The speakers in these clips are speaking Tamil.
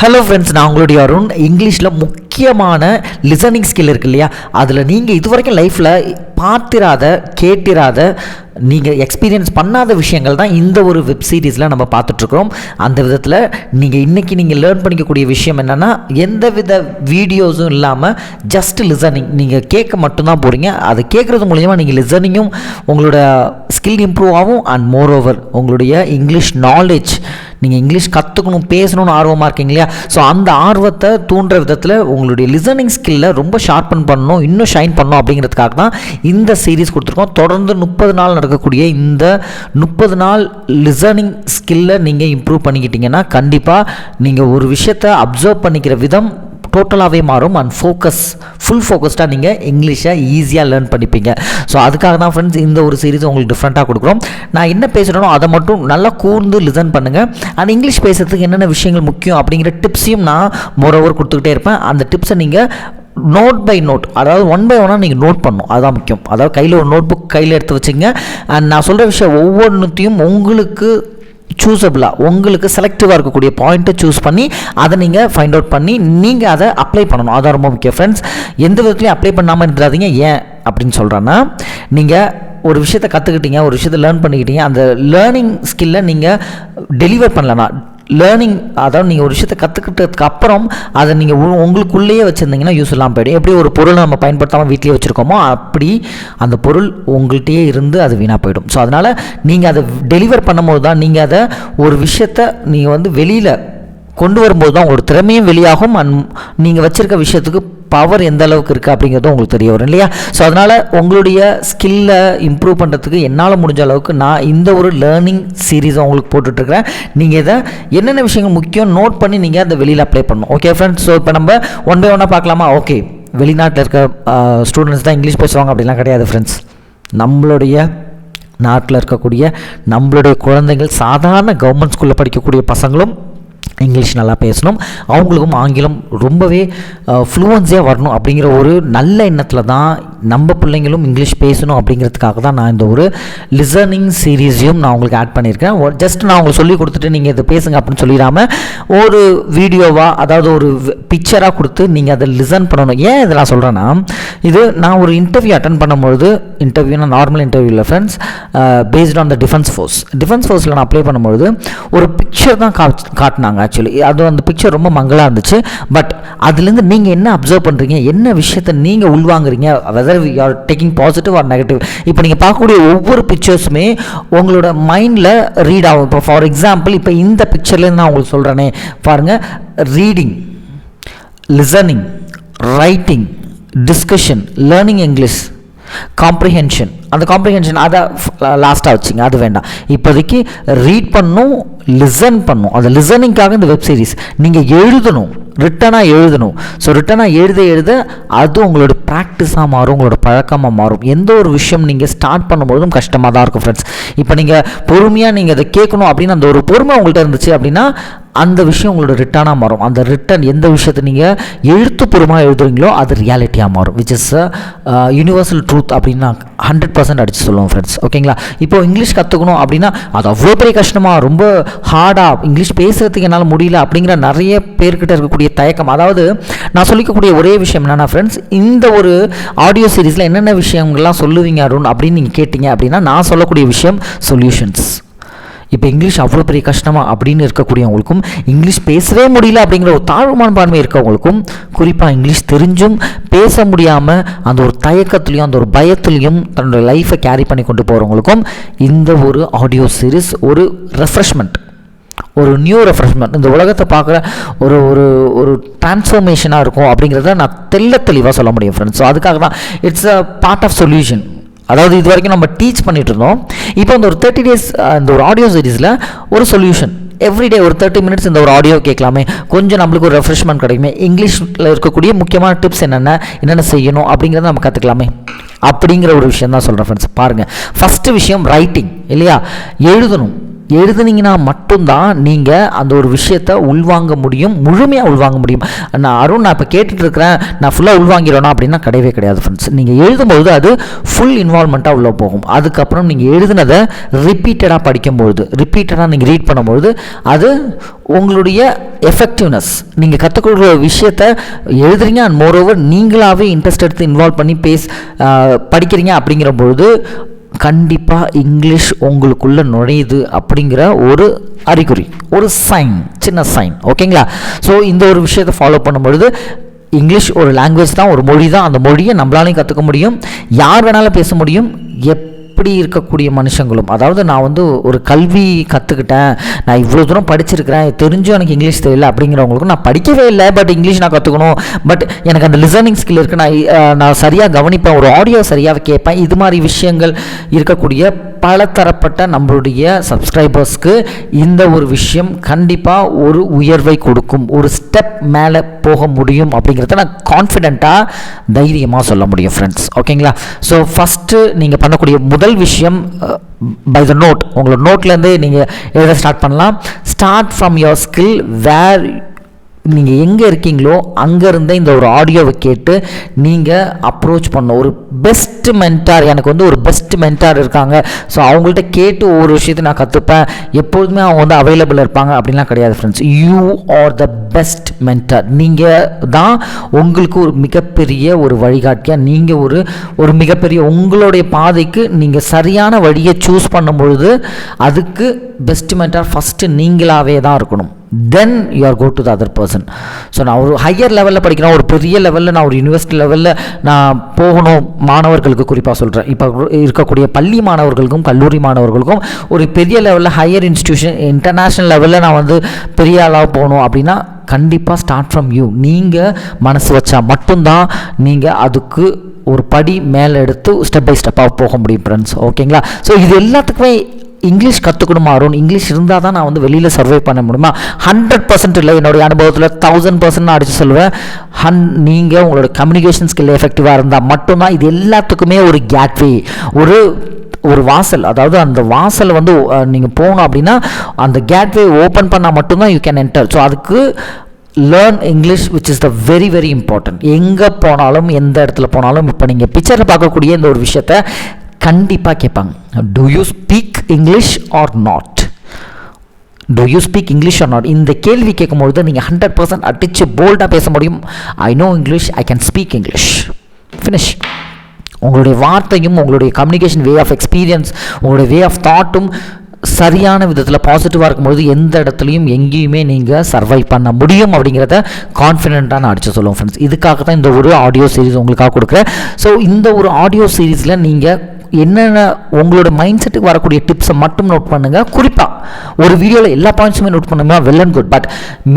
ஹலோ ஃப்ரெண்ட்ஸ், நான் உங்களுடைய அருண். இங்கிலீஷில் முக்கியமான லிசனிங் ஸ்கில் இருக்குது இல்லையா, அதில் நீங்கள் இது வரைக்கும் லைஃப்பில் பார்த்திராத, கேட்டிராத, நீங்கள் எக்ஸ்பீரியன்ஸ் பண்ணாத விஷயங்கள் தான் இந்த ஒரு வெப் சீரிஸில் நம்ம பார்த்துட்ருக்குறோம். அந்த விதத்தில் நீங்கள் லேர்ன் பண்ணிக்கக்கூடிய விஷயம் என்னென்னா, எந்தவித வீடியோஸும் இல்லாமல் ஜஸ்ட் லிசனிங். நீங்கள் கேட்க மட்டும்தான் போகிறீங்க. அது கேட்குறது மூலிமா நீங்கள் லிசனிங்கும் உங்களோட ஸ்கில் இம்ப்ரூவ் ஆகும். அண்ட் மோர் ஓவர் உங்களுடைய இங்கிலீஷ் நாலேஜ், நீங்கள் இங்கிலீஷ் கற்றுக்கணும், பேசணும்னு ஆர்வமாக இருக்கீங்க இல்லையா, ஸோ அந்த ஆர்வத்தை தூண்டுற விதத்தில் உங்களுடைய லிசனிங் ஸ்கில்லை ரொம்ப ஷார்ப்பன் பண்ணணும், இன்னும் ஷைன் பண்ணணும். அப்படிங்கிறதுக்காக தான் இந்த சீரீஸ் கொடுத்துருக்கோம். தொடர்ந்து 30 நாள் நடக்கக்கூடிய இந்த 30 நாள் லிசனிங் ஸ்கில்லை நீங்கள் இம்ப்ரூவ் பண்ணிக்கிட்டீங்கன்னா கண்டிப்பாக நீங்கள் ஒரு விஷயத்தை அப்சர்வ் பண்ணிக்கிற விதம் டோட்டலாகவே மாறும். அண்ட் ஃபுல் ஃபோக்கஸ்டாக நீங்கள் இங்கிலீஷை ஈஸியாக லேர்ன் பண்ணிப்பீங்க. ஸோ அதுக்காக தான் ஃப்ரெண்ட்ஸ் இந்த ஒரு சீரீஸ் உங்களுக்கு டிஃப்ரெண்ட்டாக கொடுக்குறோம். நான் என்ன பேசுகிறேனோ அதை மட்டும் நல்லா கூர்ந்து லிசன் பண்ணுங்கள். அண்ட் இங்கிலீஷ் பேசுகிறதுக்கு என்னென்ன விஷயங்கள் முக்கியம் அப்படிங்கிற டிப்ஸையும் நான் மோரோவர் கொடுத்துக்கிட்டே இருப்பேன். அந்த டிப்ஸை நீங்கள் நோட் பை நோட், அதாவது 1 by 1 நீங்கள் நோட் பண்ணணும். அதுதான் முக்கியம். அதாவது கையில் ஒரு நோட் புக் கையில் எடுத்து வச்சுங்க. அண்ட் நான் சொல்கிற விஷயம் ஒவ்வொன்றுத்தையும் உங்களுக்கு சூஸபிளாக, உங்களுக்கு செலக்டிவாக இருக்கக்கூடிய பாயிண்ட்டை சூஸ் பண்ணி அதை நீங்கள் ஃபைண்ட் அவுட் பண்ணி நீங்கள் அதை அப்ளை பண்ணணும். அதான் ரொம்ப முக்கியம் ஃப்ரெண்ட்ஸ். எந்த விதத்துலையும் அப்ளை பண்ணாமல் இருந்துடாதீங்க. ஏன் அப்படின்னு சொல்கிறேன்னா, நீங்கள் ஒரு விஷயத்தை கற்றுக்கிட்டீங்க, ஒரு விஷயத்தை லேர்ன் பண்ணிக்கிட்டீங்க, அந்த லேர்னிங் ஸ்கில்லை நீங்கள் டெலிவர் பண்ணலன்னா, லேர்னிங் அதாவது நீங்கள் ஒரு விஷயத்தை கற்றுக்கிட்டதுக்கு அப்புறம் அதை நீங்கள் உங்களுக்குள்ளேயே வச்சுருந்தீங்கன்னா யூஸ் இல்லாமல் போய்டும். எப்படி ஒரு பொருளை நம்ம பயன்படுத்தாமல் வீட்டிலேயே வச்சுருக்கோமோ, அப்படி அந்த பொருள் உங்கள்கிட்டயே இருந்து அது வீணாக போயிடும். ஸோ அதனால் நீங்கள் அதை டெலிவர் பண்ணும்போது தான், நீங்கள் அதை ஒரு விஷயத்தை நீங்கள் வெளியில் கொண்டு வரும்போது தான் உங்களோட திறமையும் வெளியாகும். அண்ட் நீங்கள் வச்சுருக்க விஷயத்துக்கு பவர் எந்த அளவுக்கு இருக்குது அப்படிங்கிறதும் உங்களுக்கு தெரிய வரும் இல்லையா. ஸோ அதனால் உங்களுடைய ஸ்கில்லை இம்ப்ரூவ் பண்ணுறதுக்கு என்னால் முடிஞ்ச அளவுக்கு நான் இந்த ஒரு லேர்னிங் சீரீஸை உங்களுக்கு போட்டுட்ருக்கிறேன். நீங்கள் இதை என்னென்ன விஷயங்கள் முக்கியம் நோட் பண்ணி நீங்கள் அதை வெளியில் அப்ளை பண்ணணும். ஓகே ஃப்ரெண்ட்ஸ், ஸோ இப்போ நம்ம 1 by 1 பார்க்கலாமா? ஓகே, வெளிநாட்டில் இருக்க ஸ்டூடெண்ட்ஸ் தான் இங்கிலீஷ் பேசுவாங்க அப்படிலாம் கிடையாது ஃப்ரெண்ட்ஸ். நம்மளுடைய நாட்டில் இருக்கக்கூடிய நம்மளுடைய குழந்தைகள், சாதாரண கவர்மெண்ட் ஸ்கூலில் படிக்கக்கூடிய பசங்களும் இங்கிலீஷ் நல்லா பேசணும், அவங்களுக்கும் ஆங்கிலம் ரொம்பவே ஃப்ளூவன்ஸியாக வரணும் அப்படிங்கிற ஒரு நல்ல எண்ணத்தில் தான் நம்ம பிள்ளைங்களும் இங்கிலீஷ் பேசணும். அப்படிங்கிறதுக்காக தான் நான் இந்த ஒரு லிசனிங் சீரீஸையும் நான் உங்களுக்கு ஆட் பண்ணியிருக்கேன். ஜஸ்ட் நான் உங்களுக்கு சொல்லி கொடுத்துட்டு நீங்கள் இதை பேசுங்க அப்படின்னு சொல்லிடாமல் ஒரு வீடியோவாக, அதாவது ஒரு பிக்சராக கொடுத்து நீங்கள் அதை லிசன் பண்ணணும். ஏன் இதை நான் சொல்கிறேன்னா, இது நான் ஒரு இன்டர்வியூ அட்டன் பண்ணும்பொழுது, இன்டர்வியூனா நார்மல் இன்டர்வியூவில் friends, based on the defence ஃபோர்ஸில் நான் அப்ளை பண்ணும்பொழுது ஒரு பிக்சர் தான் காட்டினாங்க. ஆக்சுவலி அது அந்த பிக்சர் ரொம்ப மங்களாக இருந்துச்சு. பட் அதுலேருந்து நீங்கள் என்ன அப்சர்வ் பண்ணுறீங்க, என்ன விஷயத்தை நீங்கள் உள்வாங்குறீங்க, whether you are taking positive or negative, இப்போ நீங்கள் பார்க்கக்கூடிய ஒவ்வொரு பிக்சர்ஸுமே உங்களோட மைண்டில் ரீட் ஆகும். இப்போ ஃபார் எக்ஸாம்பிள், இப்போ இந்த பிக்சர்லேருந்து நான் உங்களுக்கு சொல்கிறேனே பாருங்கள், reading, listening, writing, discussion, learning English, comprehension. அந்த காம்ப்ரிஹென்ஷன் அதை லாஸ்ட்டாக வச்சுங்க, அது வேண்டாம். இப்போதைக்கு ரீட் பண்ணணும், லிசன் பண்ணணும். அந்த லிசனிங்காக இந்த வெப் சீரிஸ் நீங்கள் எழுதணும், ரிட்டனாக எழுதணும். ஸோ ரிட்டனாக எழுத அது உங்களோட ப்ராக்டிஸாக மாறும், உங்களோட பழக்கமாக மாறும். எந்த ஒரு விஷயம் நீங்கள் ஸ்டார்ட் பண்ணும்போதும் கஷ்டமாக தான் இருக்கும் ஃப்ரெண்ட்ஸ். இப்போ நீங்கள் பொறுமையாக நீங்கள் அதை கேட்கணும் அப்படின்னு அந்த ஒரு பொறுமை உங்கள்கிட்ட இருந்துச்சு அப்படின்னா அந்த விஷயம் உங்களோட ரிட்டனாக மாறும். அந்த ரிட்டன் எந்த விஷயத்தை நீங்கள் எழுத்துப்பூர்வமாக எழுதுறீங்களோ அது ரியாலிட்டியாக மாறும், விச் இஸ் யூனிவர்சல் ட்ரூத் அப்படின்னு நான் 100% அடித்து சொல்லுவோம் ஃப்ரெண்ட்ஸ். ஓகேங்களா? இப்போ இங்கிலீஷ் கற்றுக்கணும் அப்படின்னா அது அவ்வளோ பெரிய கஷ்டமாக, ரொம்ப ஹார்டாக இங்கிலீஷ் பேசுகிறதுக்கு என்னால் முடியல அப்படிங்கிற நிறைய பேர்கிட்ட இருக்கக்கூடிய தயக்கம். அதாவது நான் சொல்லிக்கக்கூடிய ஒரே விஷயம் என்னென்னா ஃப்ரெண்ட்ஸ், இந்த ஒரு ஆடியோ சீரீஸில் என்னென்ன விஷயங்கள்லாம் சொல்லுவீங்க அருண் அப்படின்னு நீங்கள் கேட்டிங்க அப்படின்னா, நான் சொல்லக்கூடிய விஷயம் சொல்யூஷன்ஸ். இப்போ இங்கிலீஷ் அவ்வளோ பெரிய கஷ்டமாக அப்படின்னு இருக்கக்கூடியவங்களுக்கும், இங்கிலீஷ் பேசவே முடியல அப்படிங்கிற ஒரு தாழ்வு மனப்பான்மை இருக்கவங்களுக்கும், குறிப்பாக இங்கிலீஷ் தெரிஞ்சும் பேச முடியாமல் அந்த ஒரு தயக்கத்துலேயும் அந்த ஒரு பயத்துலேயும் தன்னோட லைஃப்பை கேரி பண்ணி கொண்டு போகிறவங்களுக்கும் இந்த ஒரு ஆடியோ சீரீஸ் ஒரு ரெஃப்ரெஷ்மெண்ட், ஒரு நியூ ரெஃப்ரெஷ்மெண்ட், இந்த உலகத்தை பார்க்குற ஒரு ஒரு ஒரு டிரான்ஸ்ஃபர்மேஷனாக இருக்கும் அப்படிங்கிறத நான் தெளிவாக சொல்ல முடியும் ஃப்ரெண்ட்ஸ். ஸோ அதுக்காக தான் it's a part of solution. அதாவது இது வரைக்கும் நம்ம டீச் பண்ணிட்டு இருந்தோம், இப்போ இந்த ஒரு 30 days இந்த ஒரு ஆடியோ சீரீஸில் ஒரு சொல்யூஷன். எவ்ரிடே ஒரு 30 minutes இந்த ஒரு ஆடியோ கேட்கலாமே, கொஞ்சம் நம்மளுக்கு ஒரு ரெஃப்ரெஷ்மெண்ட் கிடைக்குமே, இங்கிலீஷில் இருக்கக்கூடிய முக்கியமான டிப்ஸ் என்னென்ன செய்யணும் அப்படிங்கிறத நம்ம கற்றுக்கலாமே அப்படிங்கிற ஒரு விஷயம் தான் சொல்கிறேன் ஃப்ரெண்ட்ஸ். பாருங்கள், ஃபஸ்ட்டு விஷயம் ரைட்டிங் இல்லையா, எழுதணும். எழுதுனீங்கன்னா மட்டும்தான் நீங்கள் அந்த ஒரு விஷயத்தை உள்வாங்க முடியும், முழுமையாக உள்வாங்க முடியும். நான் இப்போ கேட்டுட்டு இருக்கிறேன், நான் ஃபுல்லாக உள்வாங்கிடணும் அப்படின்னா கிடையவே கிடையாது ஃப்ரெண்ட்ஸ். நீங்கள் எழுதும்போது அது ஃபுல் இன்வால்மெண்ட்டாக உள்ளே போகும். அதுக்கப்புறம் நீங்கள் எழுதுனதை ரிப்பீட்டடாக படிக்கும்பொழுது, ரிப்பீட்டடாக நீங்கள் ரீட் பண்ணும்பொழுது அது உங்களுடைய எஃபெக்டிவ்னஸ், நீங்கள் கற்றுக்கொள்கிற விஷயத்தை எழுதுறீங்க அண்ட் மோரோவர் நீங்களாகவே இன்ட்ரெஸ்ட் எடுத்து இன்வால்வ் பண்ணி படிக்கிறீங்க அப்படிங்கிற பொழுது கண்டிப்பாக இங்கிலீஷ் உங்களுக்குள்ளே நுழையுது அப்படிங்கிற ஒரு அறிகுறி, ஒரு சைன், சின்ன சைன். ஓகேங்களா? ஸோ இந்த ஒரு விஷயத்தை ஃபாலோ பண்ணும்பொழுது இங்கிலீஷ் ஒரு லாங்குவேஜ் தான், ஒரு மொழி தான். அந்த மொழியை நம்மளாலையும் கற்றுக்க முடியும், யார் வேணாலும் பேச முடியும். எப்படி இருக்கக்கூடிய மனுஷங்களும், அதாவது நான் வந்து ஒரு கல்வி கற்றுக்கிட்டேன், நான் இவ்வளோ தூரம் படிச்சிருக்கிறேன், தெரிஞ்சும் எனக்கு இங்கிலீஷ் தெரியல அப்படிங்கிறவங்களுக்கும் நான் படிக்கவே இல்லை, பட் இங்கிலீஷ் நான் கற்றுக்கணும், பட் எனக்கு அந்த லிசனிங் ஸ்கில் இருக்குது, நான் சரியாக கவனிப்பேன், ஒரு ஆடியோ சரியாக கேட்பேன், இது மாதிரி விஷயங்கள் இருக்கக்கூடிய பல தரப்பட்ட நம்மளுடைய சப்ஸ்கிரைபர்ஸ்க்கு இந்த ஒரு விஷயம் கண்டிப்பாக ஒரு உயர்வை கொடுக்கும், ஒரு ஸ்டெப் மேலே போக முடியும் அப்படிங்கிறத நான் கான்ஃபிடென்ட்டாக தைரியமாக சொல்ல முடியும் ஃப்ரெண்ட்ஸ். ஓகேங்களா? ஸோ ஃபஸ்ட்டு நீங்கள் பண்ணக்கூடிய முதல் விஷயம் பை த நோட், உங்களோட நோட்லேருந்து நீங்கள் எழுத ஸ்டார்ட் பண்ணலாம். ஸ்டார்ட் ஃப்ரம் யுவர் ஸ்கில், வேர் நீங்கள் எங்கே இருக்கீங்களோ அங்கேருந்தே இந்த ஒரு ஆடியோவை கேட்டு நீங்கள் அப்ரோச் பண்ணணும். ஒரு பெஸ்ட் மென்டார், எனக்கு வந்து ஒரு பெஸ்ட் மென்டார் இருக்காங்க, ஸோ அவங்கள்ட்ட கேட்டு ஒவ்வொரு விஷயத்தை நான் கற்றுப்பேன், எப்போதுமே அவங்க வந்து அவைலபிள் இருப்பாங்க அப்படின்லாம் கிடையாது friends. You are the best mentor. நீங்கள் தான் உங்களுக்கு ஒரு மிகப்பெரிய ஒரு வழிகாட்டியாக, நீங்கள் ஒரு மிகப்பெரிய உங்களுடைய பாதைக்கு நீங்கள் சரியான வழியை சூஸ் பண்ணும் பொழுது அதுக்கு பெஸ்ட் மென்டார் ஃபஸ்ட்டு நீங்களாகவே தான் இருக்கணும். Then you are go to the other person. So நான் ஒரு ஹையர் லெவலில் படிக்கிறேன், ஒரு பெரிய லெவலில், நான் ஒரு யூனிவர்சிட்டி லெவலில் நான் போகணும், மாணவர்களுக்கு குறிப்பாக சொல்கிறேன், இப்போ இருக்கக்கூடிய பள்ளி மாணவர்களுக்கும் கல்லூரி மாணவர்களுக்கும் ஒரு பெரிய லெவலில் ஹையர் இன்ஸ்டிடியூஷன் இன்டர்நேஷ்னல் லெவலில் நான் வந்து பெரிய ஆளாக போகணும் அப்படின்னா கண்டிப்பாக ஸ்டார்ட் ஃப்ரம் யூ. நீங்கள் மனசு வச்சா மட்டும்தான் நீங்கள் அதுக்கு ஒரு படி மேலே எடுத்து ஸ்டெப் பை ஸ்டெப்பாக போக முடியும் ஃப்ரெண்ட்ஸ். ஓகேங்களா? ஸோ இது எல்லாத்துக்குமே இங்கிலீஷ் கற்றுக்கணுமா அருண், இங்கிலீஷ் இருந்தால் தான் நான் வந்து வெளியில் சர்வை பண்ண முடியுமா? 100% இல்லை, என்னுடைய அனுபவத்தில் 1000% நான் அடித்து சொல்லுவேன். நீங்கள் உங்களோட கம்யூனிகேஷன் ஸ்கில் எஃபெக்டிவாக இருந்தால் மட்டும்தான் இது எல்லாத்துக்குமே ஒரு கேட்வே, ஒரு வாசல், அதாவது அந்த வாசலை வந்து நீங்கள் போகணும் அப்படின்னா அந்த கேட்வே ஓப்பன் பண்ணால் மட்டும்தான் யூ கேன் என்டர். ஸோ அதுக்கு learn English which is the very very important. எங்கே போனாலும் எந்த இடத்துல போனாலும் இப்போ நீங்கள் பிக்சரில் பார்க்கக்கூடிய இந்த ஒரு விஷயத்தை கண்டிப்பாக கேட்பாங்க, to you speak English or not, to you speak English or not. இந்த கேள்வி கேட்கும்பொழுது நீங்கள் 100% அடித்து போல்டாக பேச முடியும். I know English, I can speak English, finish. உங்களுடைய வார்த்தையும் உங்களுடைய கம்யூனிகேஷன் வே ஆஃப் எக்ஸ்பீரியன்ஸ், உங்களுடைய வே ஆஃப் தாட்டும் சரியான விதத்தில் பாசிட்டிவாக இருக்கும்பொழுது எந்த இடத்துலையும் எங்கேயுமே நீங்கள் சர்வை பண்ண முடியும் அப்படிங்கிறத கான்ஃபிடென்ட்டாக நான் அடித்து சொல்லுவோம் ஃப்ரெண்ட்ஸ். இதுக்காக தான் இந்த ஒரு ஆடியோ சீரிஸ் உங்களுக்காக கொடுக்குறேன். ஸோ இந்த ஒரு ஆடியோ சீரீஸில் நீங்கள் என்னென்ன உங்களோட மைண்ட் செட்டுக்கு வரக்கூடிய டிப்ஸை மட்டும் நோட் பண்ணுங்கள். குறிப்பாக ஒரு வீடியோவில் எல்லா பாயிண்ட்ஸுமே நோட் பண்ணுங்க, well and good, but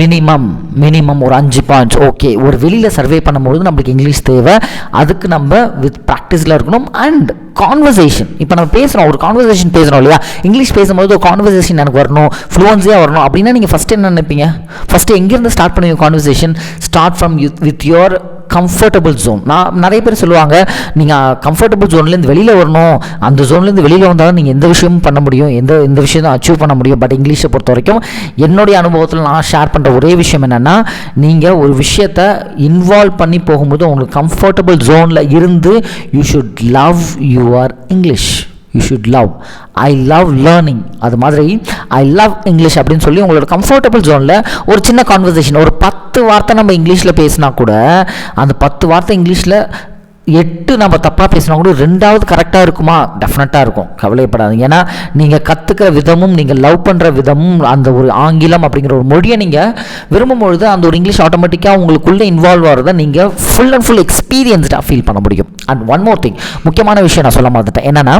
minimum ஒரு 5 பாயிண்ட்ஸ். ஓகே, ஒரு வெளியில் சர்வே பண்ணும்போது நம்மளுக்கு இங்கிலீஷ் தேவை, அதுக்கு நம்ம வித் ப்ராக்டிஸில் இருக்கணும். அண்ட் கான்வர்சேஷன், இப்போ நம்ம பேசுகிறோம், ஒரு கான்வர்சேஷன் பேசுகிறோம் இல்லையா, இங்கிலீஷ் பேசும்போது ஒரு கான்வர்சேஷன் எனக்கு வரணும், ஃப்ளூவன்ஸியாக வரணும் அப்படின்னா நீங்கள் ஃபஸ்ட்டு என்ன நினைப்பீங்க? ஃபஸ்ட்டு எங்கேருந்து ஸ்டார்ட் பண்ணுவீங்க conversation? Start from with your comfortable zone. நான் நிறைய பேர் சொல்லுவாங்க, நீங்கள் கம்ஃபர்டபுள் ஜோன்லேருந்து வெளியில் வரணும், அந்த ஜோன்லேருந்து வெளியில் வந்தால் தான் நீங்கள் எந்த விஷயமும் பண்ண முடியும், எந்த விஷயம் தான் அச்சீவ் பண்ண முடியும். பட் இங்கிலீஷை பொறுத்த வரைக்கும் என்னுடைய அனுபவத்தில் நான் ஷேர் பண்ணுற ஒரே விஷயம் என்னென்னா, நீங்கள் ஒரு விஷயத்தை இன்வால்வ் பண்ணி போகும்போது உங்களுக்கு கம்ஃபர்டபுள் ஜோனில் இருந்து you should love your English. You should love, I love learning, அது மாதிரி ஐ லவ் இங்கிலீஷ் அப்படின்னு சொல்லி உங்களோட கம்ஃபர்டபுள் ஜோனில் ஒரு சின்ன கான்வர்சேஷன், ஒரு 10 வார்த்தை நம்ம இங்கிலீஷில் பேசினா கூட அந்த 10 வார்த்தை இங்கிலீஷில் 8 நம்ம தப்பாக பேசினா கூட 2வது கரெக்டாக இருக்குமா? டெஃபினட்டாக இருக்கும், கவலைப்படாதீங்க. ஏன்னா நீங்கள் கற்றுக்கிற விதமும் நீங்கள் லவ் பண்ணுற விதமும் அந்த ஒரு ஆங்கிலம் அப்படிங்கிற ஒரு மொழியை நீங்கள் விரும்பும் பொழுது அந்த ஒரு இங்கிலீஷ் ஆட்டோமேட்டிக்காக உங்களுக்குள்ளே இன்வால்வ் ஆகிறத நீங்கள் ஃபுல் அண்ட் ஃபுல் எக்ஸ்பீரியன்ஸ்டாக ஃபீல் பண்ண முடியும். அண்ட் ஒன் மோர் திங், முக்கியமான விஷயம் நான் சொல்ல மறந்துட்டேன். என்னென்னா,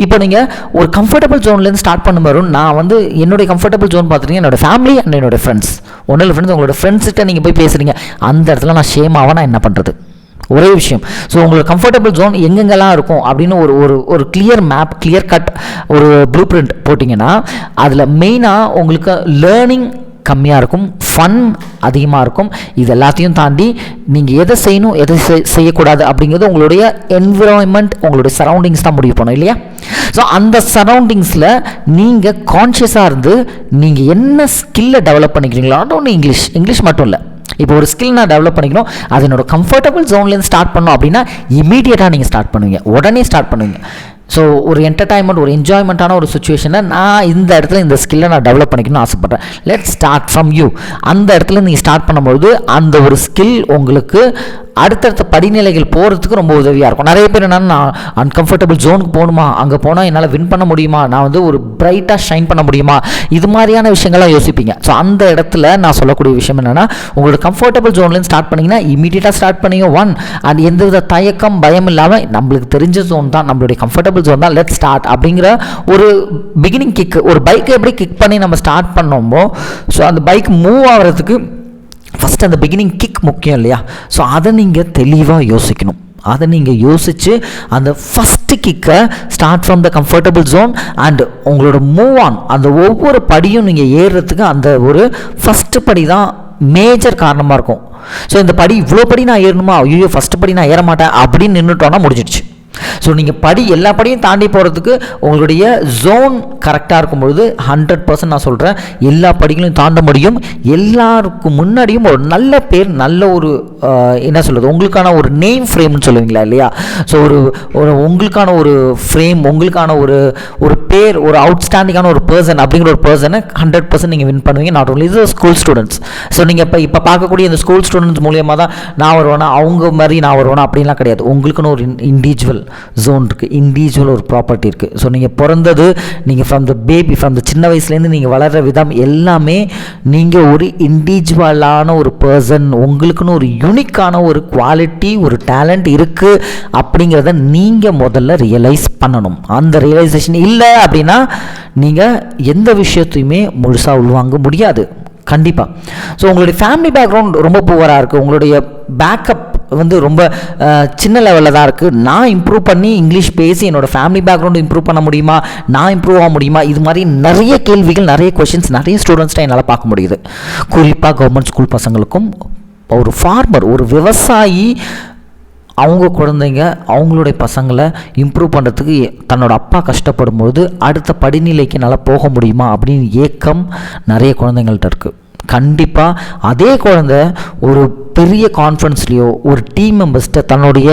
இப்போ நீங்கள் ஒரு கம்ஃபர்டபுள் ஜோன்லேருந்து ஸ்டார்ட் பண்ணும்போது நான் வந்து என்னுடைய கம்ஃபர்டபுள் ஜோன் பார்த்துட்டீங்க, என்னோடய ஃபேமிலி அண்ட் என்னோடய ஃப்ரெண்ட்ஸ். ஒன்றும் இல்லை ஃப்ரெண்ட்ஸ், உங்களோட ஃப்ரெண்ட்ஸ்கிட்ட நீங்கள் போய் பேசுகிறீங்க, அந்த இடத்துல நான் ஷேமாவா நான் என்ன பண்ணுறது? ஒரே விஷயம். ஸோ உங்களோட கம்ஃபர்டபுள் ஜோன் எங்கெங்கெல்லாம் இருக்கும் அப்படின்னு ஒரு கிளியர் மேப், கிளியர் கட் ஒரு ப்ளூ பிரிண்ட் போட்டிங்கன்னா அதில் மெயினாக உங்களுக்கு லேர்னிங் கம்மியாக இருக்கும், ஃபன் அதிகமாக இருக்கும். இது எல்லாத்தையும் தாண்டி நீங்கள் எதை செய்யணும் எதை செய்யக்கூடாது அப்படிங்கிறது உங்களுடைய என்விரான்மெண்ட், உங்களுடைய சரௌண்டிங்ஸ் தான் முடிவு பண்ணணும் இல்லையா? ஸோ அந்த சரௌண்டிங்ஸில் நீங்கள் கான்ஷியஸாக இருந்து நீங்கள் என்ன ஸ்கில்லை டெவலப் பண்ணிக்கிறீங்களோ, நாட் ஒன்லி இங்கிலீஷ் மட்டும் இல்லை, இப்போ ஒரு ஸ்கில் நான் டெவலப் பண்ணிக்கணும், அது என்னோட கம்ஃபர்டபுள் ஜோன்லேருந்து ஸ்டார்ட் பண்ணணும் அப்படின்னா இமீடியட்டாக நீங்கள் ஸ்டார்ட் பண்ணுவீங்க, உடனே ஸ்டார்ட் பண்ணுவீங்க. ஸோ ஒரு என்டர்டைன்மெண்ட், ஒரு என்ஜாய்மெண்ட்டான ஒரு சுச்சுவேஷனை நான் இந்த இடத்துல இந்த ஸ்கில்லை நான் டெவலப் பண்ணிக்கணும்னு ஆசைப்பட்றேன். Let's start from you. அந்த இடத்துல நீங்கள் ஸ்டார்ட் பண்ணும்போது அந்த ஒரு ஸ்கில் உங்களுக்கு அடுத்தடுத்த படிநிலைகள் போகிறதுக்கு ரொம்ப உதவியாக இருக்கும். நிறைய பேர் என்னென்னா, நான் அன்கம்ஃபர்டபுள் ஜோனுக்கு போகணுமா, அங்கே போனால் என்னால் வின் பண்ண முடியுமா, நான் வந்து ஒரு பிரைட்டாக ஷைன் பண்ண முடியுமா, இது மாதிரியான விஷயங்கள்லாம் யோசிப்பீங்க. ஸோ அந்த இடத்துல நான் சொல்லக்கூடிய விஷயம் என்னென்னா, உங்களோட கம்ஃபர்டபுள் ஜோன்லேருந்து ஸ்டார்ட் பண்ணிங்கன்னா இமீடியட்டாக ஸ்டார்ட் பண்ணிங்க. அண்ட் எந்தவித தயக்கம் பயம் இல்லாமல் நம்மளுக்கு தெரிஞ்ச ஜோன் தான், நம்மளுடைய கம்ஃபர்டபுள் ஜோன் தான், லெட் ஸ்டார்ட் அப்படிங்கிற ஒரு பிகினிங் கிக். ஒரு பைக்கை எப்படி கிக் பண்ணி நம்ம ஸ்டார்ட் பண்ணோமோ, ஸோ அந்த பைக் மூவ் ஆகிறதுக்கு ஃபஸ்ட் அந்த பிகினிங் கிக் முக்கியம் இல்லையா? ஸோ அதை நீங்கள் தெளிவாக யோசிக்கணும். அதை நீங்கள் யோசித்து அந்த ஃபஸ்ட்டு கிக்கை start from the comfortable zone and உங்களோட மூவ் ஆன், அந்த ஒவ்வொரு படியும் நீங்கள் ஏறுறதுக்கு அந்த ஒரு ஃபஸ்ட்டு படி தான் மேஜர் காரணமாக இருக்கும். ஸோ இந்த படி இவ்வளோ படி நான் ஏறணுமா, ஐயோ ஃபஸ்ட்டு படி நான் ஏற மாட்டேன் அப்படின்னு நின்றுட்டோன்னா முடிஞ்சிடுச்சு. ஸோ நீங்கள் எல்லா படியும் தாண்டி போகிறதுக்கு உங்களுடைய ஜோன் கரெக்டாக இருக்கும்பொழுது 100% நான் சொல்கிறேன் எல்லா படிகளையும் தாண்ட முடியும். எல்லாருக்கும் முன்னாடியும் ஒரு நல்ல பேர், நல்ல ஒரு என்ன சொல்கிறது, உங்களுக்கான ஒரு நேம் ஃப்ரேம்னு சொல்லுவீங்களா இல்லையா? ஸோ ஒரு உங்களுக்கான ஒரு ஃப்ரேம், உங்களுக்கான ஒரு பேர், ஒரு அவுட்ஸ்டாண்டிங்கான ஒரு பர்சன் அப்படிங்கிற ஒரு பர்சனை 100% நீங்கள் வின் பண்ணுவீங்க. நாட் ஓன்லி இது ஸ்கூல் ஸ்டூடெண்ட்ஸ். ஸோ நீங்கள் இப்போ பார்க்கக்கூடிய இந்த ஸ்கூல் ஸ்டூடெண்ட்ஸ் மூலியமாக தான் நான் வருவேனா, அவங்க மாதிரி நான் வருவேனா அப்படின்லாம் கிடையாது. உங்களுக்குன்னு ஒரு இண்டிவிஜுவல் ஜோன் இருக்குது, இண்டிவிஜுவல் ஒரு ப்ராப்பர்ட்டி இருக்குது. ஸோ நீங்கள் பிறந்தது, நீங்கள் from the baby, from the சின்ன வயசுலேருந்து நீங்கள் வளர்கிற விதம் எல்லாமே நீங்கள் ஒரு இண்டிவிஜுவலான ஒரு பர்சன், உங்களுக்குன்னு ஒரு யூனிக்கான ஒரு குவாலிட்டி, ஒரு டேலண்ட் இருக்குது அப்படிங்கிறத நீங்கள் முதல்ல ரியலைஸ் பண்ணணும். அந்த ரியலைசேஷன் இல்லை அப்படின்னா நீங்கள் எந்த விஷயத்தையுமே முழுசாக உள்வாங்க முடியாது கண்டிப்பாக. ஸோ உங்களுடைய ஃபேமிலி பேக்ரவுண்ட் ரொம்ப புவராக இருக்குது, உங்களுடைய பேக்கப் வந்து ரொம்ப சின்ன லெவலில் தான் இருக்குது. நான் இம்ப்ரூவ் பண்ணி இங்கிலீஷ் பேசி என்னோடய ஃபேமிலி பேக்ரவுண்டு இம்ப்ரூவ் பண்ண முடியுமா, நான் இம்ப்ரூவ் ஆக முடியுமா, இது மாதிரி நிறைய கேள்விகள், நிறைய கொஷின்ஸ் நிறைய ஸ்டூடெண்ட்ஸ்ட்டை என்னால் பார்க்க முடியுது. குறிப்பாக கவர்மெண்ட் ஸ்கூல் பசங்களுக்கும், ஒரு ஃபார்மர், ஒரு விவசாயி அவங்க குழந்தைங்க அவங்களுடைய பசங்களை இம்ப்ரூவ் பண்ணுறதுக்கு தன்னோட அப்பா கஷ்டப்படும்போது அடுத்த படிநிலைக்கு நல்லா போக முடியுமா அப்படின்னு ஏக்கம் நிறைய குழந்தைங்கள்ட்ட இருக்குது. கண்டிப்பாக அதே குழந்தை ஒரு பெரிய கான்ஃபரன்ஸ்லேயோ ஒரு டீம் மெம்பர்ஸ்கிட்ட தன்னுடைய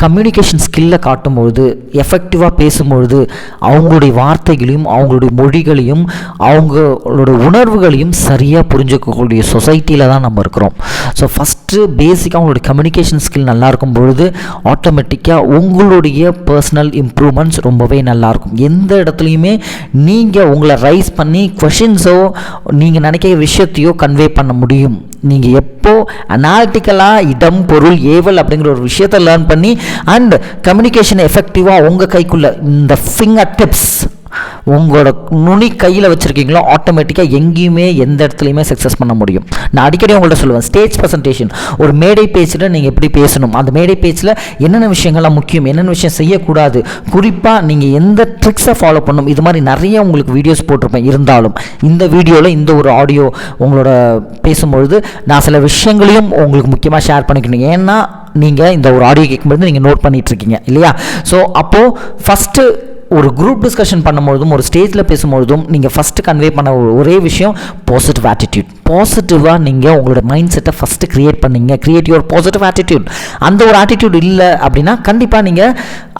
கம்யூனிகேஷன் ஸ்கில்லை காட்டும்பொழுது, எஃபெக்டிவாக பேசும்பொழுது, அவங்களுடைய வார்த்தைகளையும் அவங்களுடைய மொழிகளையும் அவங்களோட உணர்வுகளையும் சரியாக புரிஞ்சுக்கக்கூடிய சொசைட்டியில் தான் நம்ம இருக்கிறோம். ஸோ ஃபஸ்ட்டு பேசிக்காக அவங்களுடைய கம்யூனிகேஷன் ஸ்கில் நல்லா இருக்கும் பொழுது ஆட்டோமேட்டிக்காக உங்களுடைய பர்சனல் இம்ப்ரூவ்மெண்ட்ஸ் ரொம்பவே நல்லாயிருக்கும். எந்த இடத்துலையுமே நீங்கள் உங்களை ரைஸ் பண்ணி கொஷின்ஸோ நீங்கள் நினைக்கிற விஷயத்தையோ கன்வே பண்ண முடியும். நீங்கள் எப்போ அனாலிட்டிக்கலாக இடம் பொருள் ஏவல் அப்படிங்கிற ஒரு விஷயத்தை லேர்ன் பண்ணி அண்ட் கம்யூனிகேஷன் எஃபெக்டிவாக உங்கள் கைக்குள்ளே இந்த ஃபிங்கர் டிப்ஸ் உங்களோட நுனி கையில் வச்சுருக்கீங்களோ ஆட்டோமேட்டிக்காக எங்கேயுமே எந்த இடத்துலையுமே சக்ஸஸ் பண்ண முடியும். நான் அடிக்கடி உங்கள்கிட்ட சொல்லுவேன், ஸ்டேஜ் ப்ரெசன்டேஷன், ஒரு மேடை பேச்சில் நீங்கள் எப்படி பேசணும், அந்த மேடை பேச்சில் என்னென்ன விஷயங்கள்லாம் முக்கியம், என்னென்ன விஷயம் செய்யக்கூடாது, குறிப்பாக நீங்கள் எந்த ட்ரிக்ஸை ஃபாலோ பண்ணணும், இது மாதிரி நிறைய உங்களுக்கு வீடியோஸ் போட்டிருப்பேன். இருந்தாலும் இந்த வீடியோவில் இந்த ஒரு ஆடியோ உங்களோட பேசும்பொழுது நான் சில விஷயங்களையும் உங்களுக்கு முக்கியமாக ஷேர் பண்ணிக்கணும். ஏன்னா நீங்கள் இந்த ஒரு ஆடியோ கேட்கும்போது நீங்கள் நோட் பண்ணிகிட்ருக்கீங்க இல்லையா? ஸோ அப்போது ஃபஸ்ட்டு ஒரு குரூப் டிஸ்கஷன் பண்ணும்பொழுதும் ஒரு ஸ்டேஜில் பேசும்பொழுதும் நீங்கள் ஃபஸ்ட்டு கன்வே பண்ண ஒரே விஷயம் பாசிட்டிவ் ஆட்டிடியூட். பாசிட்டிவாக நீங்கள் உங்களோட மைண்ட் செட்டை ஃபஸ்ட்டு க்ரியேட் பண்ணிங்க. Create your positive attitude. அந்த ஒரு ஆட்டிடியூட் இல்லை அப்படின்னா கண்டிப்பாக நீங்கள்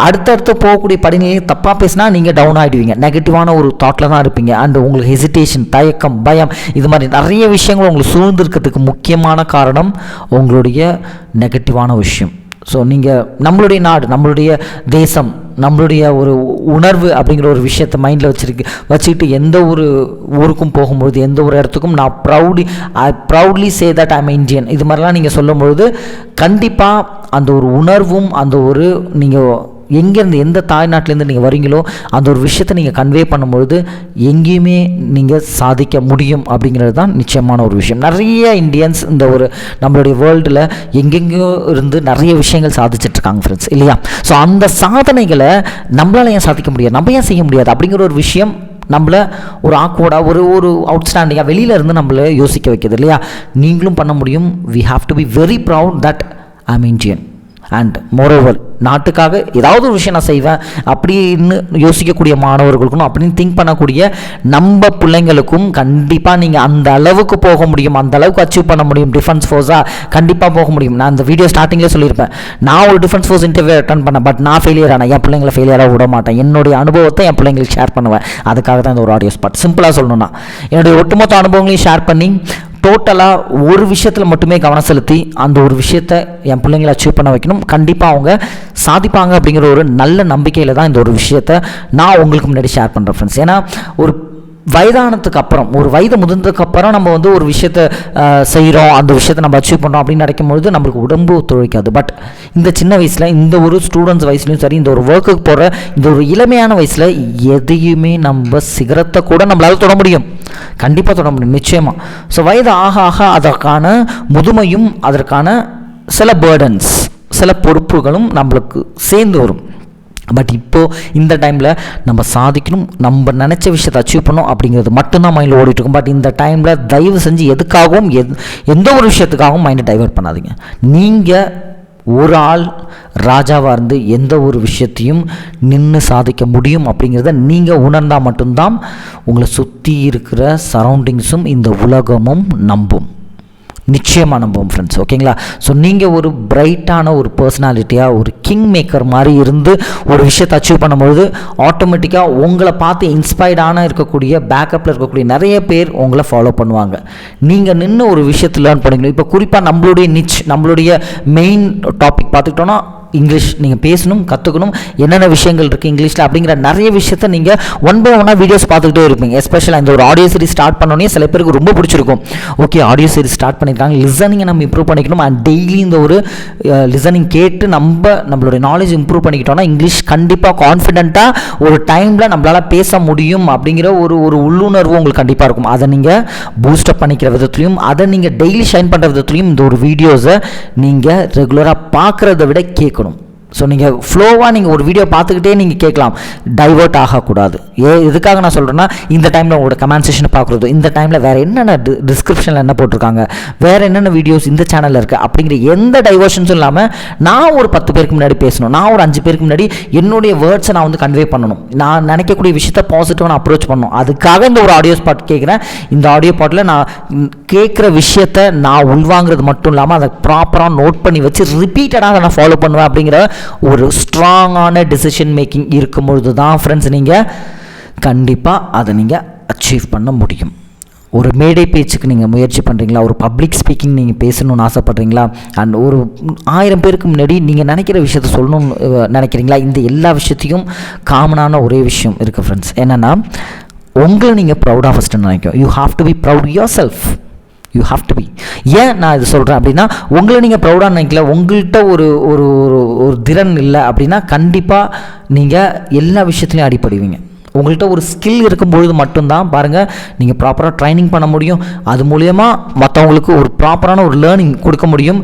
அடுத்தடுத்து போகக்கூடிய படிநிலையை தப்பாக பேசினா நீங்கள் டவுன் ஆகிடுவீங்க. நெகட்டிவான ஒரு தாட்டில் தான் இருப்பீங்க. அண்ட் உங்களுக்கு ஹெசிடேஷன், தயக்கம், பயம், இது மாதிரி நிறைய விஷயங்கள் உங்களுக்கு சூழ்ந்திருக்கிறதுக்கு முக்கியமான காரணம் உங்களுடைய நெகட்டிவான விஷயம். ஸோ நீங்கள் நம்மளுடைய நாடு, நம்மளுடைய தேசம், நம்மளுடைய ஒரு உணர்வு அப்படிங்கிற ஒரு விஷயத்தை மைண்டில் வச்சுக்கிட்டு எந்த ஒரு ஊருக்கும் போகும்பொழுது, எந்த ஒரு இடத்துக்கும் நான் proudly say that I am Indian, இது மாதிரிலாம் நீங்கள் சொல்லும்பொழுது கண்டிப்பாக அந்த ஒரு உணர்வும் அந்த ஒரு நீங்கள் எங்கேருந்து எந்த தாய்நாட்டிலேருந்து நீங்கள் வரீங்களோ அந்த ஒரு விஷயத்தை நீங்கள் கன்வே பண்ணும்பொழுது எங்கேயுமே நீங்கள் சாதிக்க முடியும் அப்படிங்கிறது தான் நிச்சயமான ஒரு விஷயம். நிறைய இந்தியன்ஸ் இந்த ஒரு நம்மளுடைய வேர்ல்டில் எங்கெங்கேயோ இருந்து நிறைய விஷயங்கள் சாதிச்சிட்ருக்காங்க ஃப்ரெண்ட்ஸ் இல்லையா? ஸோ அந்த சாதனைகளை நம்மளால் ஏன் சாதிக்க முடியாது, நம்ம ஏன் செய்ய முடியாது அப்படிங்கிற ஒரு விஷயம் நம்மளை ஒரு ஆக்வர்டாக ஒரு அவுட்ஸ்டாண்டிங்காக வெளியில் இருந்து நம்மளை யோசிக்க வைக்கிது இல்லையா? நீங்களும் பண்ண முடியும். We have to be very proud that I am Indian. And moreover நாட்டுக்காக ஏதாவது ஒரு விஷயம் நான் செய்வேன் அப்படின்னு யோசிக்கக்கூடிய மாணவர்களுக்கும் அப்படின்னு திங்க் பண்ணக்கூடிய நம்ம பிள்ளைங்களுக்கும் கண்டிப்பாக நீங்கள் அந்த அளவுக்கு போக முடியும், அந்த அளவுக்கு அச்சீவ் பண்ண முடியும். டிஃபென்ஸ் ஃபோர்ஸாக கண்டிப்பாக போக முடியும். நான் அந்த வீடியோ ஸ்டார்டிங்லேயே சொல்லியிருப்பேன், நான் ஒரு டிஃபென்ஸ் ஃபோர்ஸ் இன்டர்வியூ அட்டன் பண்ணேன், பட் நான் ஃபெயிலியர் ஆனேன். என் பிள்ளைங்களை ஃபெயிலியராக விட மாட்டேன். என்னுடைய அனுபவத்தை என் பிள்ளைங்களுக்கு ஷேர் பண்ணுவேன். அதுக்காக தான் இந்த ஒரு ஆடியோ ஸ்பாட். சிம்பிளாக சொல்லணும்னா என்னுடைய ஒட்டுமொத்த அனுபவங்களையும் ஷேர் பண்ணி டோட்டலாக ஒரு விஷயத்தில் மட்டுமே கவனம் செலுத்தி அந்த ஒரு விஷயத்தை என் பிள்ளைங்களை அச்சீவ் பண்ண வைக்கணும். கண்டிப்பாக அவங்க சாதிப்பாங்க அப்படிங்கிற ஒரு நல்ல நம்பிக்கையில் தான் இந்த ஒரு விஷயத்தை நான் உங்களுக்கு முன்னாடி ஷேர் பண்ணுறேன் ஃப்ரெண்ட்ஸ். ஏன்னா ஒரு வயதானதுக்கு அப்புறம், ஒரு வயது முதிர்ந்ததுக்கு அப்புறம் நம்ம வந்து ஒரு விஷயத்தை செய்கிறோம், அந்த விஷயத்தை நம்ம அச்சீவ் பண்ணுறோம் அப்படின்னு நினைக்கும்பொழுது நம்மளுக்கு உடம்பு ஒத்துழைக்காது. பட் இந்த சின்ன வயசில், இந்த ஒரு ஸ்டூடெண்ட்ஸ் வயசுலையும் சரி, இந்த ஒரு ஒர்க்குக்கு போகிற இந்த ஒரு இளமையான வயசில் எதையுமே நம்ம சிகரத்தை கூட நம்மளால் தொட முடியும். கண்டிப்பாக தொட முடியும், நிச்சயமாக. ஸோ வயது ஆக ஆக அதற்கான முதுமையும் அதற்கான சில பேர்டன்ஸ், சில பொறுப்புகளும் நம்மளுக்கு சேர்ந்து வரும். பட் இப்போது இந்த டைமில் நம்ம சாதிக்கணும், நம்ம நினச்ச விஷயத்தை அச்சீவ் பண்ணணும் அப்படிங்கிறது மட்டும்தான் மைண்டில் ஓடிட்டுருக்கும். பட் இந்த டைமில் தயவு செஞ்சு எதுக்காகவும் எந்த ஒரு விஷயத்துக்காகவும் மைண்டை டைவர்ட் பண்ணாதீங்க. நீங்கள் ஒரு ஆள் ராஜாவாக இருந்து எந்த ஒரு விஷயத்தையும் நின்று சாதிக்க முடியும் அப்படிங்கிறத நீங்கள் உணர்ந்தால் மட்டும்தான் உங்களை சுற்றி இருக்கிற சரௌண்டிங்ஸும் இந்த உலகமும் நம்பும். நிச்சயமாக நம்புவோம் ஃப்ரெண்ட்ஸ், ஓகேங்களா? ஸோ நீங்கள் ஒரு பிரைட்டான ஒரு பர்சனாலிட்டியாக, ஒரு கிங் மேக்கர் மாதிரி இருந்து ஒரு விஷயத்தை அச்சீவ் பண்ணும்பொழுது ஆட்டோமேட்டிக்காக உங்களை பார்த்து இன்ஸ்பைர்டான இருக்கக்கூடிய பேக்கப்பில் இருக்கக்கூடிய நிறைய பேர் உங்களை ஃபாலோ பண்ணுவாங்க. நீங்கள் நின்று ஒரு விஷயத்தை லேர்ன் பண்ணிக்கணும். இப்போ குறிப்பாக நம்மளுடைய நிச், நம்மளுடைய மெயின் டாபிக் பார்த்துக்கிட்டோன்னா இங்கிலீஷ். நீங்கள் பேசணும், கற்றுக்கணும், என்னென்ன விஷயங்கள் இருக்குது இங்கிலீஷில் அப்படிங்கிற நிறைய விஷயத்த நீங்கள் ஒன் பை ஒன்னாக வீடியோஸ் பார்த்துக்கிட்டே இருப்பீங்க. எஸ்பெஷலாக இந்த ஒரு ஆடியோ சீரிஸ் ஸ்டார்ட் பண்ணோன்னே சில பேருக்கு ரொம்ப பிடிச்சிருக்கும். ஓகே, ஆடியோ சீரிஸ் ஸ்டார்ட் பண்ணியிருக்காங்க, லிசனிங்கை நம்ம இம்ப்ரூவ் பண்ணிக்கணும். அண்ட் டெய்லி இந்த ஒரு லிசனிங் கேட்டு நம்மளுடைய நாலேஜ் இம்ப்ரூவ் பண்ணிக்கிட்டோம்னா இங்கிலீஷ் கண்டிப்பாக கான்ஃபிடென்ட்டாக ஒரு டைமில் நம்மளால் பேச முடியும் அப்படிங்கிற ஒரு உள்ளுணர்வு உங்களுக்கு கண்டிப்பாக இருக்கும். அதை நீங்கள் பூஸ்டப் பண்ணிக்கிற விதத்துலையும், அதை நீங்கள் டெய்லி ஷைன் பண்ணுற விதத்துலையும் இந்த ஒரு வீடியோஸை நீங்கள் ரெகுலராக பார்க்குறத விட கேட்கணும். ஸோ நீங்கள் ஃப்ளோவாக நீங்கள் ஒரு வீடியோ பார்த்துக்கிட்டே நீங்கள் கேட்கலாம், டைவர்ட் ஆகக்கூடாது. எதுக்காக நான் சொல்கிறேன்னா, இந்த டைமில் உங்களோட கமெண்ட் செக்ஷனை பார்க்குறது, இந்த டைமில் வேறு என்னென்ன டிஸ்கிரிப்ஷனில் என்ன போட்டிருக்காங்க, வேறு என்னென்ன வீடியோஸ் இந்த சேனலில் இருக்குது அப்படிங்கிற எந்த டைவர்ஷன்ஸும் இல்லாமல் நான் ஒரு 10 பேருக்கு முன்னாடி பேசணும், நான் ஒரு 5 பேருக்கு முன்னாடி என்னுடைய வேர்ட்ஸை நான் வந்து கன்வே பண்ணணும், நான் நினைக்கக்கூடிய விஷயத்தை பாசிட்டிவாக அப்ரோச் பண்ணணும். அதுக்காக இந்த ஒரு ஆடியோ ஸ்பாட் கேட்குறேன். இந்த ஆடியோ ஸ்பாட்டில் நான் கேட்குற விஷயத்தை நான் உள்வாங்கிறது மட்டும் இல்லாமல் அதை ப்ராப்பராக நோட் பண்ணி வச்சு ரிப்பீட்டடாக நான் ஃபாலோ பண்ணுவேன் அப்படிங்கிற ஒரு ஸ்ட்ராங்கான டிசிஷன் மேக்கிங் இருக்கும்பொழுது தான் ஃப்ரெண்ட்ஸ் நீங்கள் கண்டிப்பாக அதை நீங்கள் அச்சீவ் பண்ண முடியும். ஒரு மேடை பேச்சுக்கு நீங்கள் முயற்சி பண்ணுறீங்களா, ஒரு பப்ளிக் ஸ்பீக்கிங் நீங்கள் பேசணும்னு ஆசைப்பட்றீங்களா, அண்ட் ஒரு 1000 பேருக்கு முன்னாடி நீங்கள் நினைக்கிற விஷயத்த சொல்லணும்னு நினைக்கிறீங்களா, இந்த எல்லா விஷயத்தையும் காமனான ஒரே விஷயம் இருக்குது ஃப்ரெண்ட்ஸ். என்னென்னா, உங்களை நீங்கள் ப்ரௌடாக ஃபஸ்ட்டு நினைக்கும். You have to be proud yourself. You have to be. ஏன் நான் இது சொல்கிறேன் அப்படின்னா, உங்களை நீங்கள் ப்ரௌடாக நினைக்கல, உங்கள்கிட்ட ஒரு ஒரு ஒரு திறன் இல்லை அப்படின்னா கண்டிப்பாக நீங்கள் எல்லா விஷயத்துலையும் அடிப்படுவீங்க. உங்கள்கிட்ட ஒரு ஸ்கில் இருக்கும்பொழுது மட்டும்தான் பாருங்கள் நீங்கள் ப்ராப்பராக ட்ரைனிங் பண்ண முடியும். அது மூலயமா மற்றவங்களுக்கு ஒரு ப்ராப்பரான ஒரு லேர்னிங் கொடுக்க முடியும்,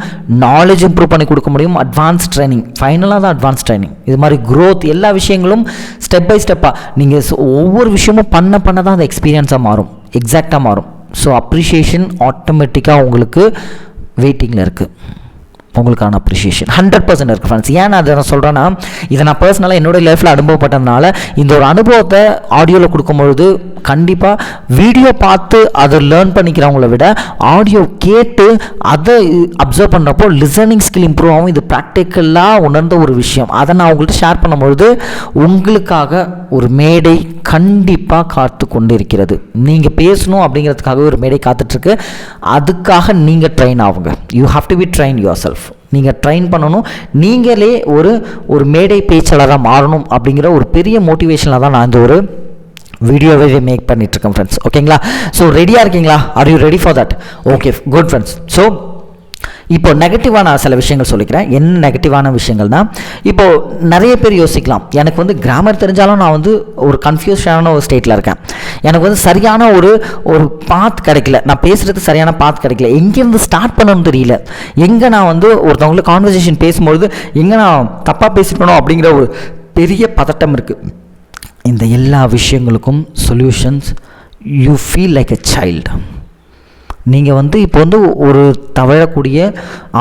நாலேஜ் இம்ப்ரூவ் பண்ணி கொடுக்க முடியும். அட்வான்ஸ் ட்ரைனிங், ஃபைனலாக தான் அட்வான்ஸ் ட்ரைனிங். இது மாதிரி க்ரோத், எல்லா விஷயங்களும் ஸ்டெப் பை ஸ்டெப்பாக நீங்கள் ஒவ்வொரு விஷயமும் பண்ண தான் அந்த எக்ஸ்பீரியன்ஸாக மாறும், எக்ஸாக்டாக மாறும். ஸோ அப்ரிஷியேஷன் ஆட்டோமேட்டிக்காக உங்களுக்கு வெயிட்டிங்கில் இருக்குது. உங்களுக்கான அப்ரிஷியேஷன் 100% இருக்குது ஃப்ரெண்ட்ஸ். ஏன் நான் அதை சொல்கிறேன்னா, இதை நான் பர்சனலாக என்னோடய லைஃப்பில் அனுபவப்பட்டதுனால இந்த ஒரு அனுபவத்தை ஆடியோவில் கொடுக்கும்பொழுது கண்டிப்பாக வீடியோ பார்த்து அதை லேர்ன் பண்ணிக்கிறவங்கள விட ஆடியோ கேட்டு அதை அப்சர்வ் பண்ணுறப்போ லிசனிங் ஸ்கில் இம்ப்ரூவ் ஆகும். இது ப்ராக்டிக்கலாக உணர்ந்த ஒரு விஷயம். அதை நான் உங்கள்கிட்ட ஷேர் பண்ணும்பொழுது உங்களுக்காக ஒரு மேடை கண்டிப்பாக காத்து கொண்டு இருக்கிறது. நீங்கள் பேசணும் அப்படிங்கிறதுக்காகவே ஒரு மேடை காத்துட்ருக்கு. அதுக்காக நீங்கள் ட்ரெயின் ஆகுங்க. You have to be train yourself. நீங்கள் ட்ரெயின் பண்ணணும். நீங்களே ஒரு மேடை பேச்சாளராக மாறணும் அப்படிங்கிற ஒரு பெரிய மோட்டிவேஷனில் தான் நான் இந்த ஒரு வீடியோவே மேக் பண்ணிகிட்ருக்கேன் ஃப்ரெண்ட்ஸ். ஓகேங்களா? ஸோ ரெடியாக இருக்கீங்களா? Are you ready for that? Okay, good friends. So இப்போ நெகட்டிவான சில விஷயங்கள் சொல்லிக்கிறேன். என்ன நெகட்டிவான விஷயங்கள்னால், இப்போது நிறைய பேர் யோசிக்கலாம், எனக்கு வந்து கிராமர் தெரிஞ்சாலும் நான் வந்து ஒரு கன்ஃபியூஷனான ஒரு ஸ்டேட்டில் இருக்கேன், எனக்கு வந்து சரியான ஒரு பாத் கிடைக்கல, நான் பேசுகிறது சரியான பாத் கிடைக்கல, எங்கேருந்து ஸ்டார்ட் பண்ணணும்னு தெரியல, எங்கே நான் வந்து ஒருத்தவங்களுக்கு கான்வர்சேஷன் பேசும்பொழுது எங்கே நான் தப்பாக பேசிட்டணும் அப்படிங்கிற ஒரு பெரிய பதட்டம் இருக்குது. இந்த எல்லா விஷயங்களுக்கும் solutions, you feel like a child. நீங்கள் இப்போ ஒரு தவழக்கூடிய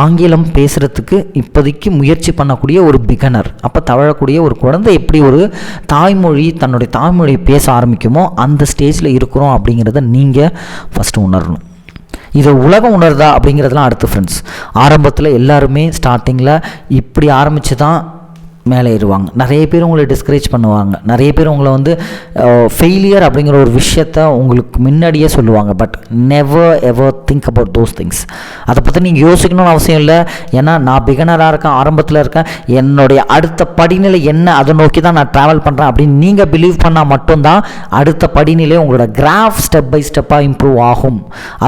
ஆங்கிலம் பேசுகிறதுக்கு இப்போதைக்கு முயற்சி பண்ணக்கூடிய ஒரு பிகனர், அப்போ தவழக்கூடிய ஒரு குழந்தை எப்படி ஒரு தன்னுடைய தாய்மொழியை பேச ஆரம்பிக்குமோ அந்த ஸ்டேஜில் இருக்கிறோம் அப்படிங்கிறத நீங்கள் ஃபஸ்ட்டு உணரணும். இதை உலகம் உணர்தா அப்படிங்கிறதுலாம் அடுத்து ஃப்ரெண்ட்ஸ். ஆரம்பத்தில் எல்லாருமே ஸ்டார்டிங்கில் இப்படி ஆரம்பித்து தான் மேலே ஏறுவாங்க. நிறைய பேர் உங்களை டிஸ்கரேஜ் பண்ணுவாங்க, நிறைய பேர் உங்களை ஃபெயிலியர் அப்படிங்கிற ஒரு விஷயத்த உங்களுக்கு முன்னாடியே சொல்லுவாங்க. But never ever think about those things. அதை பற்றி நீங்கள் யோசிக்கணும்னு அவசியம் இல்லை. ஏன்னா நான் பிகினராக இருக்கேன், ஆரம்பத்தில் இருக்கேன், என்னுடைய அடுத்த படிநிலை என்ன அதை நோக்கி தான் நான் ட்ராவல் பண்ணுறேன் அப்படின்னு நீங்கள் பிலீவ் பண்ணால் மட்டும்தான் அடுத்த படிநிலை உங்களோட கிராஃப் ஸ்டெப் பை ஸ்டெப்பாக இம்ப்ரூவ் ஆகும்.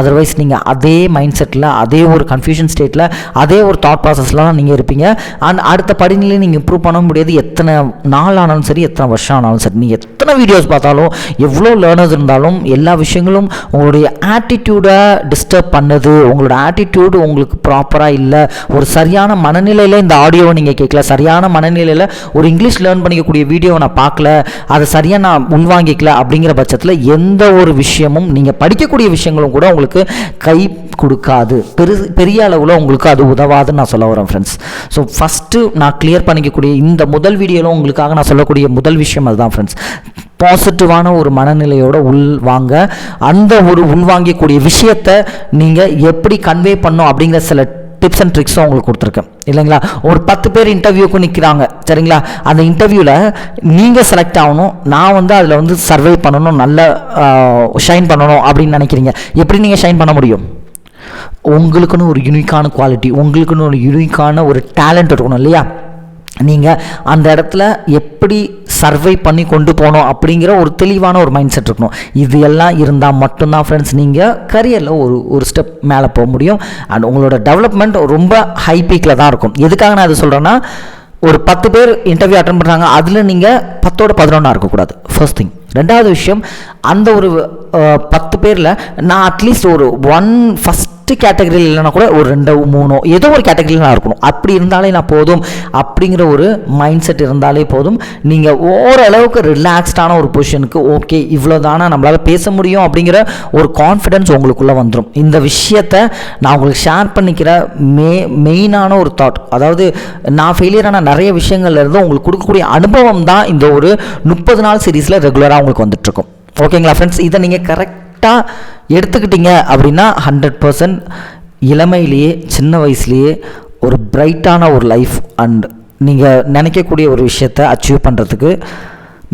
அதர்வைஸ் நீங்கள் அதே மைண்ட் செட்டில், அதே ஒரு கன்ஃபியூஷன் ஸ்டேட்டில், அதே ஒரு தாட் ப்ராசஸில் தான் நீங்கள் இருப்பீங்க. அண்ட் அடுத்த படிநிலை நீங்கள் இம்ப்ரூவ் பண்ண முடியாது. எத்தனை நாள் ஆனாலும் சரி, எத்தனை வருஷம் ஆனாலும் சரி, நீங்கள் எத்தனை வீடியோஸ் பார்த்தாலும், எவ்வளோ லேர்னர்ஸ் இருந்தாலும், எல்லா விஷயங்களும் உங்களுடைய ஆட்டிடியூடை டிஸ்டர்ப் பண்ணுது. உங்களோட ஆட்டிடியூடு உங்களுக்கு ப்ராப்பராக இல்லை, ஒரு சரியான மனநிலையில் இந்த ஆடியோவை நீங்கள் கேட்கல, சரியான மனநிலையில் ஒரு இங்கிலீஷ் லேர்ன் பண்ணிக்கக்கூடிய வீடியோவை நான் பார்க்கல, அதை சரியாக நான் உள்வாங்கிக்கல அப்படிங்கிற பட்சத்தில் எந்த ஒரு விஷயமும், நீங்கள் படிக்கக்கூடிய விஷயங்களும் கூட உங்களுக்கு கை கொடுக்காது, பெரிய அளவில் உங்களுக்கு அது உதவாதுன்னு நான் சொல்ல வரேன் ஃப்ரெண்ட்ஸ். ஸோ ஃபஸ்ட்டு நான் கிளியர் பண்ணிக்கக்கூடிய இந்த முதல் வீடியோவில் உங்களுக்காக நான் சொல்லக்கூடிய முதல் விஷயம் அதுதான் ஃப்ரெண்ட்ஸ். பாசிட்டிவான ஒரு மனநிலையோட உள்வாங்க. அந்த ஒரு உள்வாங்கக்கூடிய விஷயத்தை நீங்கள் எப்படி கன்வே பண்ணணும் அப்படிங்கிற சில டிப்ஸ் அண்ட் ட்ரிக்ஸும் உங்களுக்கு கொடுத்துருக்கேன் இல்லைங்களா. ஒரு 10 பேர் இன்டர்வியூக்கு நிற்கிறாங்க சரிங்களா. அந்த இன்டர்வியூவில் நீங்கள் செலக்ட் ஆகணும், நான் அதில் சர்வை பண்ணணும், நல்ல ஷைன் பண்ணணும் அப்படின்னு நினைக்கிறீங்க. எப்படி நீங்கள் ஷைன் பண்ண முடியும்? உங்களுக்குன்னு ஒரு யூனிக்கான குவாலிட்டி, உங்களுக்குன்னு ஒரு யூனிக்கான ஒரு டேலண்ட் இருக்கணும் இல்லையா. நீங்கள் அந்த இடத்துல எப்படி சர்வை பண்ணி கொண்டு போகணும் அப்படிங்கிற ஒரு தெளிவான ஒரு மைண்ட் செட் இருக்கணும். இது எல்லாம் இருந்தால் மட்டும்தான் ஃப்ரெண்ட்ஸ் நீங்கள் கரியரில் ஒரு ஸ்டெப் மேலே போக முடியும். அண்ட் உங்களோட டெவலப்மெண்ட் ரொம்ப ஹை பீக்கில் தான் இருக்கும். எதுக்காக நான் அது சொல்கிறேன்னா, ஒரு 10 பேர் இன்டர்வியூ அட்டன் பண்ணுறாங்க, அதில் நீங்கள் 10ஓட 11 இருக்கக்கூடாது ஃபர்ஸ்ட் திங். ரெண்டாவது விஷயம், அந்த ஒரு 10 பேரில் நான் அட்லீஸ்ட் ஒரு ஃபஸ்ட் கேட்டகரியில் இல்லைனா கூட ஒரு 2 3 ஏதோ ஒரு கேட்டகரியில் நான் இருக்கணும். அப்படி இருந்தாலே நான் போதும் அப்படிங்கிற ஒரு மைண்ட் செட் இருந்தாலே போதும். நீங்கள் ஓரளவுக்கு ரிலாக்ஸ்டான ஒரு பொசிஷனுக்கு, ஓகே இவ்வளோ தானே நம்மளால் பேச முடியும் அப்படிங்கிற ஒரு கான்ஃபிடென்ஸ் உங்களுக்குள்ளே வந்துடும். இந்த விஷயத்தை நான் உங்களுக்கு ஷேர் பண்ணிக்கிற மெயினான ஒரு தாட், அதாவது நான் ஃபெயிலியரான நிறைய விஷயங்கள்ல இருந்து உங்களுக்கு கொடுக்கக்கூடிய அனுபவம் தான் இந்த ஒரு 30 நாள் சீரீஸில் ரெகுலராக உங்களுக்கு வந்துட்டுருக்கும். ஓகேங்களா ஃப்ரெண்ட்ஸ். இதை நீங்கள் கரெக்டாக எடுத்துக்கிட்டீங்க அப்படின்னா 100% இளமையிலேயே சின்ன வயசுலேயே ஒரு பிரைட்டான ஒரு லைஃப் அண்ட் நீங்கள் நினைக்கக்கூடிய ஒரு விஷயத்தை அச்சீவ் பண்ணுறதுக்கு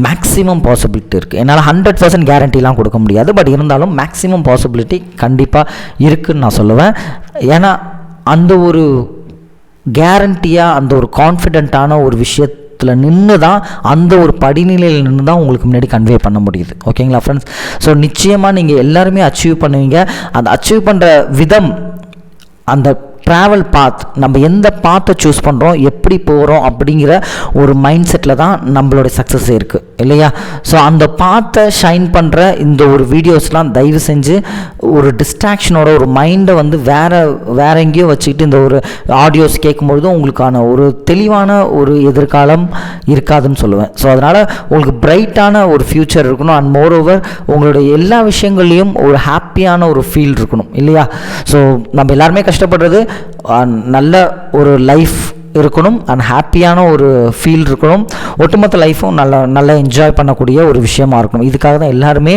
மேக்ஸிமம் பாசிபிலிட்டி இருக்குது. என்னால் 100% கேரண்டிலாம் கொடுக்க முடியாது, பட் இருந்தாலும் மேக்ஸிமம் பாசிபிலிட்டி கண்டிப்பாக இருக்குதுன்னு நான் சொல்லுவேன். ஏன்னா அந்த ஒரு கேரண்டியாக, அந்த ஒரு கான்ஃபிடென்ட்டான ஒரு விஷயத்தை நின்று தான், அந்த ஒரு படிநிலையில் நின்று தான் உங்களுக்கு முன்னாடி கன்வே பண்ண முடியுது. ஓகேங்களா ஃப்ரெண்ட்ஸ். ஸோ நிச்சயமாக நீங்கள் எல்லாருமே அச்சீவ் பண்ணுவீங்க. அந்த அச்சீவ் பண்ணுற விதம், அந்த ட்ராவல் பாத், நம்ம எந்த பாத்தை சூஸ் பண்ணுறோம், எப்படி போகிறோம் அப்படிங்கிற ஒரு மைண்ட் செட்டில் தான் நம்மளோட சக்ஸஸ் இருக்குது இல்லையா. ஸோ அந்த பாத்தை ஷைன் பண்ணுற இந்த ஒரு வீடியோஸ்லாம் தயவு செஞ்சு ஒரு டிஸ்ட்ராக்ஷனோட ஒரு மைண்டை வேற எங்கேயோ வச்சுக்கிட்டு இந்த ஒரு ஆடியோஸ் கேட்கும்பொழுதும் உங்களுக்கான ஒரு தெளிவான ஒரு எதிர்காலம் இருக்காதுன்னு சொல்லுவேன். ஸோ அதனால் உங்களுக்கு பிரைட்டான ஒரு ஃப்யூச்சர் இருக்கணும். அண்ட் மோர் ஓவர் உங்களுடைய எல்லா விஷயங்கள்லேயும் ஒரு ஹாப்பியான ஒரு ஃபீல் இருக்கணும் இல்லையா. ஸோ நம்ம எல்லாருமே கஷ்டப்படுறது, நல்ல ஒரு லைஃப் இருக்கணும் அண்ட் ஹாப்பியான ஒரு ஃபீல் இருக்கணும். ஒட்டுமொத்த லைஃப்பும் நல்லா என்ஜாய் பண்ணக்கூடிய ஒரு விஷயமா இருக்கணும். இதுக்காக தான் எல்லாருமே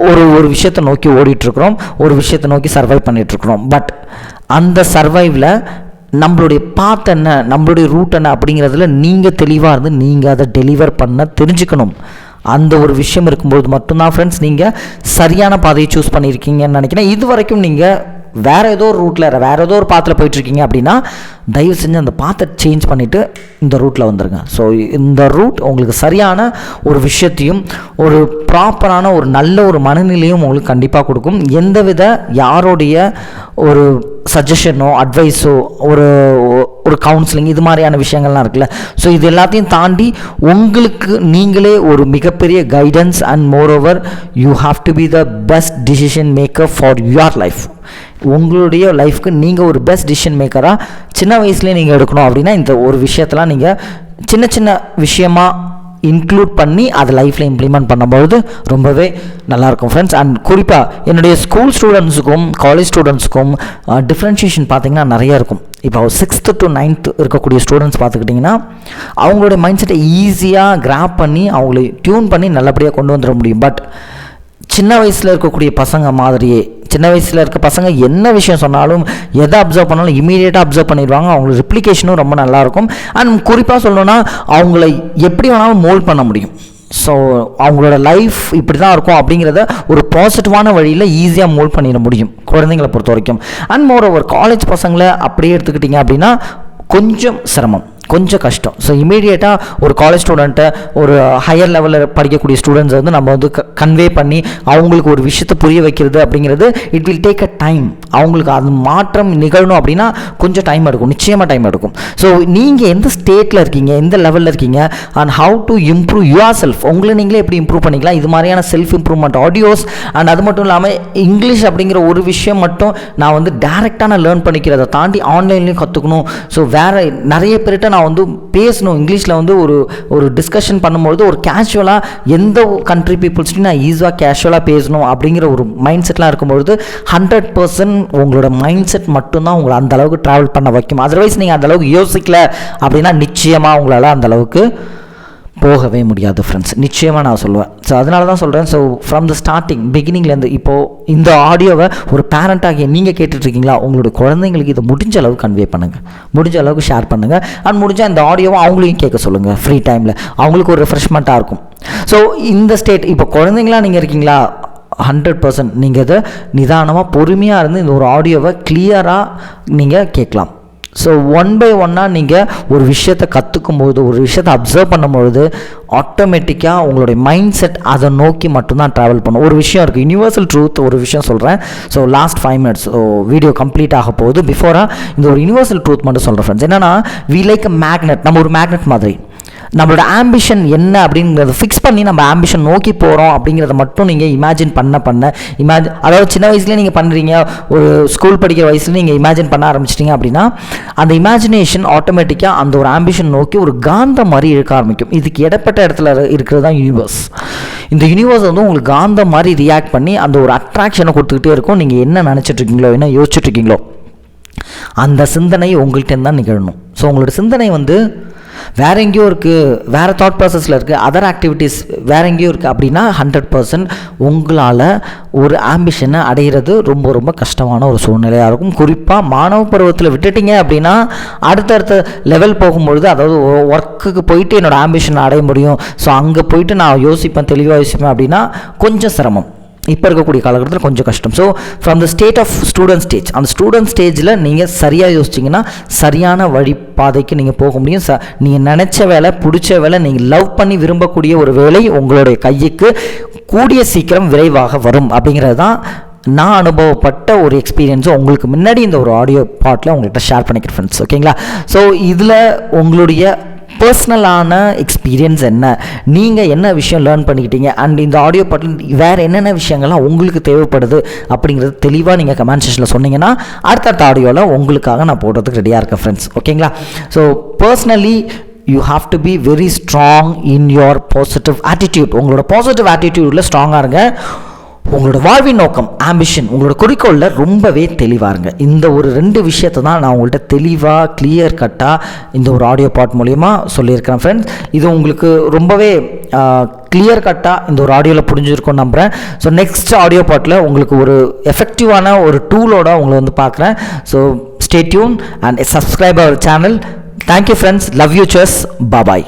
ஒரு விஷயத்தை நோக்கி ஓடிட்டுருக்குறோம், ஒரு விஷயத்தை நோக்கி சர்வை பண்ணிகிட்ருக்குறோம். பட் அந்த சர்வைவில் நம்மளுடைய பாத் என்ன, நம்மளுடைய ரூட் என்ன அப்படிங்கிறதுல நீங்கள் தெளிவாக இருந்து நீங்கள் அதை டெலிவர் பண்ண தெரிஞ்சுக்கணும். அந்த ஒரு விஷயம் இருக்கும்போது மட்டும்தான் ஃப்ரெண்ட்ஸ் நீங்கள் சரியான பாதையை சூஸ் பண்ணியிருக்கீங்கன்னு நினைக்கிறேன். இது வரைக்கும் நீங்கள் வேறு ஏதோ ஒரு ரூட்டில், வேறு ஏதோ ஒரு பாத்தில் போயிட்டுருக்கீங்க அப்படின்னா தயவு செஞ்சு அந்த பாத்தை சேஞ்ச் பண்ணிவிட்டு இந்த ரூட்டில் வந்துடுங்க. ஸோ இந்த ரூட் உங்களுக்கு சரியான ஒரு விஷயத்தையும் ஒரு ப்ராப்பரான ஒரு நல்ல ஒரு மனநிலையும் உங்களுக்கு கண்டிப்பாக கொடுக்கும். எந்தவித யாருடைய ஒரு சஜஷனோ அட்வைஸோ ஒரு கவுன்சிலிங் இது மாதிரியான விஷயங்கள்லாம் இருக்குல்ல. ஸோ இது எல்லாத்தையும் தாண்டி உங்களுக்கு நீங்களே ஒரு மிகப்பெரிய guidance and moreover you have to be the best decision maker for your life. உங்களுடைய லைஃப்க்கு நீங்கள் ஒரு பெஸ்ட் டிசிஷன் மேக்கராக சின்ன வயசுலேயே நீங்கள் எடுக்கணும் அப்படின்னா இந்த ஒரு விஷயத்தெல்லாம் நீங்கள் சின்ன சின்ன விஷயமாக இன்க்ளூட் பண்ணி அதை லைஃப்பில் இம்ப்ளிமெண்ட் பண்ணும்போது ரொம்பவே நல்லாயிருக்கும் ஃப்ரெண்ட்ஸ். அண்ட் குறிப்பாக என்னுடைய ஸ்கூல் ஸ்டூடெண்ட்ஸுக்கும் காலேஜ் ஸ்டூடெண்ட்ஸுக்கும் டிஃப்ரென்ஷியேஷன் பார்த்திங்கன்னா நிறையா இருக்கும். இப்போ 6th to 9th இருக்கக்கூடிய ஸ்டூடெண்ட்ஸ் பார்த்துக்கிட்டிங்கன்னா அவங்களுடைய மைண்ட் செட்டை ஈஸியாக கிராப் பண்ணி அவங்களை டியூன் பண்ணி நல்லபடியாக கொண்டு வந்துட முடியும். பட் சின்ன வயசில் இருக்கக்கூடிய பசங்க மாதிரியே சின்ன வயசில் இருக்க பசங்க என்ன விஷயம் சொன்னாலும் எதை அப்சர்வ் பண்ணாலும் இமீடியட்டாக அப்சர்வ் பண்ணிடுவாங்க. அவங்களுக்கு ரிப்ளிகேஷனும் ரொம்ப நல்லாயிருக்கும். அண்ட் குறிப்பாக சொல்லணும்னா அவங்கள எப்படி வேணாலும் மோல்ட் பண்ண முடியும். ஸோ அவங்களோட லைஃப் இப்படி தான் இருக்கும் அப்படிங்கிறத ஒரு பாசிட்டிவான வழியில் ஈஸியாக மோல்ட் பண்ணிட முடியும் குழந்தைங்களை பொறுத்த வரைக்கும். அண்ட் மோர் ஓவர் காலேஜ் பசங்களை அப்படியே எடுத்துக்கிட்டிங்க அப்படின்னா கொஞ்சம் சிரமம், கொஞ்சம் கஷ்டம். ஸோ இமீடியட்டாக ஒரு காலேஜ் ஸ்டூடெண்ட்டை ஒரு ஹையர் லெவலில் படிக்கக்கூடிய ஸ்டூடெண்ட்ஸை வந்து நம்ம வந்து கன்வே பண்ணி அவங்களுக்கு ஒரு விஷயத்தை புரிய வைக்கிறது அப்படிங்கிறது it will take a time. அவங்களுக்கு அது மாற்றம் நிகழணும் அப்படின்னா கொஞ்சம் டைம் எடுக்கும், நிச்சயமாக டைம் எடுக்கும். ஸோ நீங்கள் எந்த ஸ்டேட்டில் இருக்கீங்க, எந்த லெவலில் இருக்கீங்க, and how to improve your self, உங்களை நீங்களே எப்படி இம்ப்ரூவ் பண்ணிக்கலாம், இது மாதிரியான செல்ஃப் இம்ப்ரூவ்மெண்ட் ஆடியோஸ். அண்ட் அது மட்டும் இல்லாமல் இங்கிலீஷ் அப்படிங்கிற ஒரு விஷயம் மட்டும் நான் வந்து டேரெக்டாக நான் லேர்ன் பண்ணிக்கிறதை தாண்டி ஆன்லைன்லேயும் கற்றுக்கணும். ஸோ வேறு நிறைய பேர்கிட்ட நான் வந்து பேசணும் இங்கிலீஷில் வந்து ஒரு டிஸ்கஷன் பண்ணும்பொழுது ஒரு கேஷுவலாக எந்த கண்ட்ரி பீப்புள்ஸ்லையும் நான் ஈஸியாக கேஷுவலாக பேசணும் அப்படிங்கிற ஒரு மைண்ட் செட்லாம் இருக்கும்பொழுது 100% உங்களோட மைண்ட் செட் மட்டும்தான் உங்களை அந்தளவுக்கு ட்ராவல் பண்ண வைக்கும். அதர்வைஸ் நீங்கள் அந்தளவுக்கு யோசிக்கல அப்படின்னா நிச்சயமாக உங்களால் அந்தளவுக்கு போகவே முடியாது ஃப்ரெண்ட்ஸ், நிச்சயமாக நான் சொல்லுவேன். ஸோ அதனால தான் சொல்கிறேன். ஸோ ஃப்ரம் த ஸ்டார்டிங் பிகினிங்லேருந்து இப்போது இந்த ஆடியோவை ஒரு பேரண்ட்டாகிய நீங்கள் கேட்டுட்ருக்கீங்களா, உங்களுடைய குழந்தைங்களுக்கு இதை முடிஞ்ச அளவுக்கு கன்வே பண்ணுங்கள், முடிஞ்ச அளவுக்கு ஷேர் பண்ணுங்கள். அண்ட் முடிஞ்சால் இந்த ஆடியோவை அவங்களையும் கேட்க சொல்லுங்கள் ஃப்ரீ டைமில், அவங்களுக்கு ஒரு ரெஃப்ரெஷ்மெண்ட்டாக இருக்கும். ஸோ இந்த ஸ்டேட் இப்போ குழந்தைங்களா நீங்கள் இருக்கீங்களா, 100% நீங்கள் இதை நிதானமாக பொறுமையாக இருந்து இந்த ஒரு ஆடியோவை கிளியராக நீங்கள் கேட்கலாம். ஸோ ஒன் பை ஒன்னாக நீங்கள் ஒரு விஷயத்தை கற்றுக்கும்போது, ஒரு விஷயத்தை அப்சர்வ் பண்ணும்பொழுது ஆட்டோமேட்டிக்காக உங்களுடைய மைண்ட் செட் அதை நோக்கி மட்டும்தான் ட்ராவல் பண்ணும். ஒரு விஷயம் இருக்குது, யூனிவர்சல் ட்ரூத் ஒரு விஷயம் சொல்கிறேன். So last 5 minutes video complete ஆக போகுது. பிஃபோராக இந்த ஒரு யூனிவர்சல் ட்ரூத் மட்டும் சொல்கிறேன் ஃப்ரெண்ட்ஸ். என்னென்னா வி லைக் அ மேக்னெட், நம்ம ஒரு மேக்னெட் மாதிரி. நம்மளோட ஆம்பிஷன் என்ன அப்படிங்கிறத ஃபிக்ஸ் பண்ணி நம்ம ஆம்பிஷன் நோக்கி போகிறோம் அப்படிங்கிறத மட்டும் நீங்கள் இமேஜின் பண்ண அதாவது சின்ன வயசுலேயே நீங்கள் பண்ணுறீங்க, ஒரு ஸ்கூல் படிக்கிற வயசுல நீங்கள் இமேஜின் பண்ண ஆரம்பிச்சிட்டிங்க அப்படின்னா அந்த இமேஜினேஷன் ஆட்டோமேட்டிக்காக அந்த ஒரு ஆம்பிஷன் நோக்கி ஒரு காந்தம் மாதிரி இழுக்க ஆரம்பிக்கும். இதுக்கு இடப்பட்ட இடத்துல இருக்கிறது தான் யூனிவர்ஸ். இந்த யூனிவர்ஸ் வந்து உங்களுக்கு காந்தம் மாதிரி ரியாக்ட் பண்ணி அந்த ஒரு அட்ராக்ஷனை கொடுத்துக்கிட்டே இருக்கும். நீங்கள் என்ன நினச்சிட்ருக்கீங்களோ, என்ன யோசிச்சுட்ருக்கீங்களோ அந்த சிந்தனை உங்கள்கிட்ட தான் நிகழணும். ஸோ உங்களோட சிந்தனை வந்து வேறு எங்கேயோ இருக்குது, வேறு தாட் ப்ராசஸில் இருக்குது, அதர் ஆக்டிவிட்டீஸ் வேறு எங்கேயோ இருக்குது அப்படின்னா 100% உங்களால் ஒரு ஆம்பிஷனை அடைகிறது ரொம்ப ரொம்ப கஷ்டமான ஒரு சூழ்நிலையாக இருக்கும். குறிப்பாக மாணவ பருவத்தில் விட்டுட்டிங்க அப்படின்னா அடுத்தடுத்த லெவல் போகும்பொழுது, அதாவது ஒர்க்குக்கு போயிட்டு என்னோடய ஆம்பிஷனை அடைய முடியும், ஸோ அங்கே போயிட்டு நான் யோசிப்பேன், தெளிவாக யோசிப்பேன் அப்படின்னா கொஞ்சம் சிரமம். இப்போ இருக்கக்கூடிய காலகட்டத்தில் கொஞ்சம் கஷ்டம். So from the state of student stage, அந்த ஸ்டூடெண்ட் ஸ்டேஜில் நீங்கள் சரியாக யோசிச்சிங்கன்னா சரியான வழிபாதைக்கு நீங்கள் போக முடியும். நீங்கள் நினச்ச வேலை, பிடிச்ச வேலை, நீங்கள் லவ் பண்ணி விரும்பக்கூடிய ஒரு வேலை உங்களுடைய கைக்கு கூடிய சீக்கிரம் விரைவாக வரும். அப்படிங்கிறது தான் நான் அனுபவப்பட்ட ஒரு எக்ஸ்பீரியன்ஸும் உங்களுக்கு முன்னாடி இந்த ஒரு ஆடியோ பாட்டில் உங்கள்கிட்ட ஷேர் பண்ணிக்கிறேன் ஃப்ரெண்ட்ஸ். ஓகேங்களா? ஸோ இதில் உங்களுடைய பர்சனலான எக்ஸ்பீரியன்ஸ் என்ன, நீங்கள் என்ன விஷயம் லேர்ன் பண்ணிக்கிட்டீங்க, அண்ட் இந்த ஆடியோ பாட்டில் வேறு என்னென்ன விஷயங்கள்லாம் உங்களுக்கு தேவைப்படுது அப்படிங்கிறது தெளிவாக நீங்கள் கமெண்ட் செக்ஷனில் சொன்னீங்கன்னா அடுத்தடுத்த ஆடியோவில் உங்களுக்காக நான் போடுறதுக்கு ரெடியாக இருக்கேன் ஃப்ரெண்ட்ஸ். ஓகேங்களா? So personally you have to be very strong in your positive attitude. உங்களோட பாசிட்டிவ் ஆட்டிடியூடில் ஸ்ட்ராங்காக இருங்க. உங்களோட வாழ்வின் நோக்கம், ஆம்பிஷன், உங்களோட குறிக்கோளில் ரொம்பவே தெளிவாக இருங்க. இந்த ஒரு 2 விஷயத்தை தான் நான் உங்கள்கிட்ட தெளிவாக கிளியர் கட்டாக இந்த ஒரு ஆடியோ பாட் மூலிமா சொல்லியிருக்கிறேன் ஃப்ரெண்ட்ஸ். இது உங்களுக்கு ரொம்பவே கிளியர் கட்டாக இந்த ஒரு ஆடியோவில் புரிஞ்சிருக்கும்னு நம்புகிறேன். ஸோ நெக்ஸ்ட் ஆடியோ பாட்டில் உங்களுக்கு ஒரு எஃபெக்டிவான ஒரு டூலோட உங்களை வந்து பார்க்குறேன். So stay tune and subscribe our channel. Thank you friends, love you, cheers, bye bye.